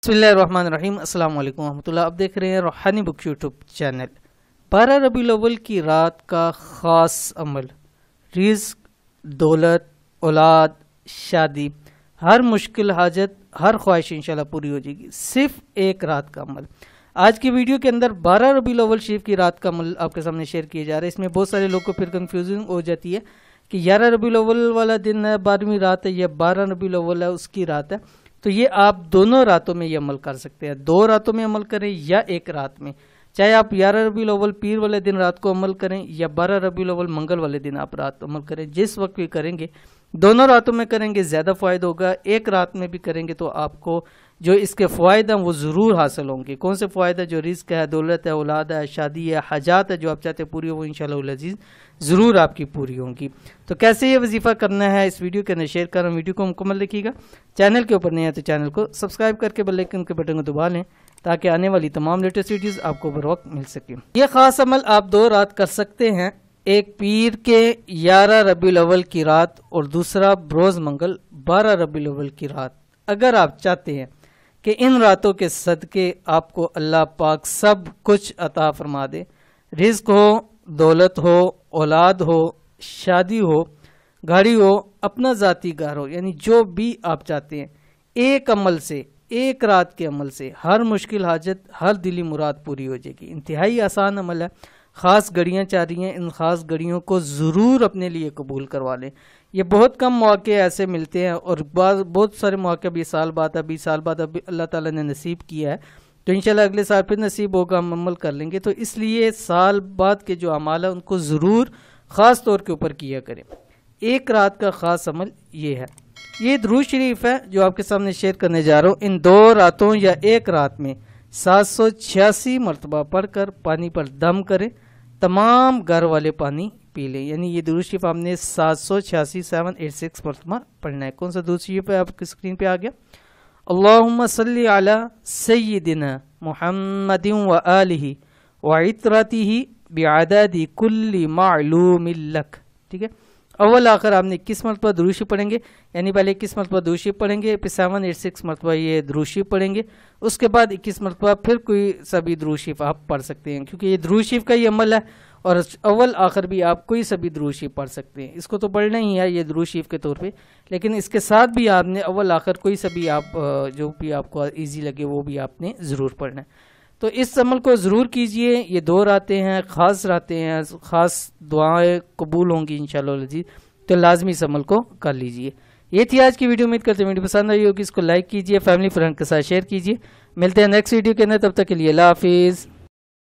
بسم اللہ الرحمن الرحیم۔ السلام علیکم ورحمۃ اللہ۔ آپ دیکھ رہے ہیں روحانی بک یوٹیوب چینل۔ 12 ربیع الاول کی رات کا خاص عمل، رزق، دولت، اولاد، شادی، ہر مشکل حاجت، ہر خواہش انشاءاللہ پوری ہو جائے گی۔ صرف ایک رات کا عمل۔ آج کی ویڈیو کے اندر 12 ربیع الاول شریف کی رات کا عمل آپ کے سامنے شیئر کیا جا رہا ہے۔ اس میں بہت سارے لوگوں کو پھر کنفیوژن ہو جاتی ہے کہ 11 ربیع الاول والا دن ہے، 12ویں رات ہے، یا 12 ربیع الاول ہے اس کی رات ہے۔ تو یہ آپ دونوں راتوں میں یہ عمل کر سکتے ہیں، 2 راتوں میں عمل کریں یا ایک رات میں، چاہے آپ 11 ربیع الاول پیر والے دن رات کو عمل کریں یا 12 ربیع الاول منگل والے دن آپ رات عمل کریں۔ جس وقت بھی کریں گے، دونوں راتوں میں کریں گے زیادہ فائدہ ہوگا۔ ایک رات میں بھی کریں گے تو آپ کو جو اس کے فوائد ہیں وہ ضرور حاصل ہوں گے۔ کون سے فوائد ہیں؟ جو رزق ہے، دولت ہے، اولاد ہے، شادی ہے، حاجات ہے، جو آپ چاہتے ہیں پوری ہو، وہ انشاءاللہ العزیز ضرور آپ کی پوری ہوں گی۔ تو کیسے یہ وظیفہ کرنا ہے اس ویڈیو کے اندر شیئر کر رہا ہوں۔ ویڈیو کو مکمل دیکھیے گا۔ چینل کے اوپر نہیں ہے تو چینل کو سبسکرائب کر کے بیل آئیکن کے بٹن کو دبا لیں تاکہ آنے والی تمام لیٹسٹ ویڈیوز آپ کو بر وقت مل سکیں۔ یہ خاص عمل آپ 2 رات کر سکتے ہیں، ایک پیر کے 11 ربیع الاول کی رات اور دوسرا بروز منگل 12 ربیع الاول کی رات۔ اگر آپ چاہتے ہیں کہ ان راتوں کے صدقے آپ کو اللہ پاک سب کچھ عطا فرما دے، رزق ہو، دولت ہو، اولاد ہو، شادی ہو، گاڑی ہو، اپنا ذاتی گھر ہو، یعنی جو بھی آپ چاہتے ہیں، ایک عمل سے، ایک رات کے عمل سے ہر مشکل حاجت، ہر دلی مراد پوری ہو جائے گی۔ انتہائی آسان عمل ہے۔ خاص گھڑیاں چاہ رہی ہیں، ان خاص گھڑیوں کو ضرور اپنے لیے قبول کروا لیں۔ یہ بہت کم مواقع ایسے ملتے ہیں اور بہت سارے مواقع 20 سال بعد ہے، 20 سال بعد ابھی اللہ تعالیٰ نے نصیب کیا ہے، تو انشاءاللہ اگلے سال پھر نصیب ہوگا، ہم عمل کر لیں گے۔ تو اس لیے سال بعد کے جو اعمال ہیں ان کو ضرور خاص طور کے اوپر کیا کریں۔ ایک رات کا خاص عمل یہ ہے۔ یہ درود شریف ہے جو آپ کے سامنے شیئر کرنے جا رہا ہوں۔ ان 2 راتوں یا ایک رات میں 786 مرتبہ پڑھ کر پانی پر دم کریں، تمام گھر والے پانی پی لیں۔ یعنی یہ درود شریف آپ نے 786 مرتبہ پڑھنا ہے۔ کون سا درود شریف ہے آپ کی اسکرین پہ آ گیا؟ اللہم صلی علی سیدنا محمد و آلہ و عطرتہ بعدد کل معلوم لک۔ ٹھیک ہے، اول آخر آپ نے 21 مرتبہ درود شریف پڑھیں گے، یعنی پہلے 21 مرتبہ درود شریف پڑھیں گے، پھر 786 مرتبہ یہ درود شریف پڑھیں گے، اس کے بعد 21 مرتبہ پھر کوئی سبھی درود شریف آپ پڑھ سکتے ہیں، کیونکہ یہ درود شریف کا یہ عمل ہے اور اول آخر بھی آپ کوئی سبھی درود شریف پڑھ سکتے ہیں۔ اس کو تو پڑھنا ہی ہے یہ درود شریف کے طور پہ، لیکن اس کے ساتھ بھی آپ نے اول آخر کوئی سبھی آپ جو بھی آپ کو ایزی لگے وہ بھی آپ نے ضرور پڑھنا ہے۔ تو اس عمل کو ضرور کیجئے۔ یہ 2 راتیں ہیں، خاص راتیں ہیں، خاص دعائیں قبول ہوں گی انشاءاللہ العزیز، تو لازمی اس عمل کو کر لیجئے۔ یہ تھی آج کی ویڈیو۔ امید کرتے ہیں ویڈیو پسند آئی ہوگی، اس کو لائک کیجئے، فیملی فرینڈ کے ساتھ شیئر کیجئے۔ ملتے ہیں نیکسٹ ویڈیو کے اندر، تب تک کے لیے اللہ حافظ۔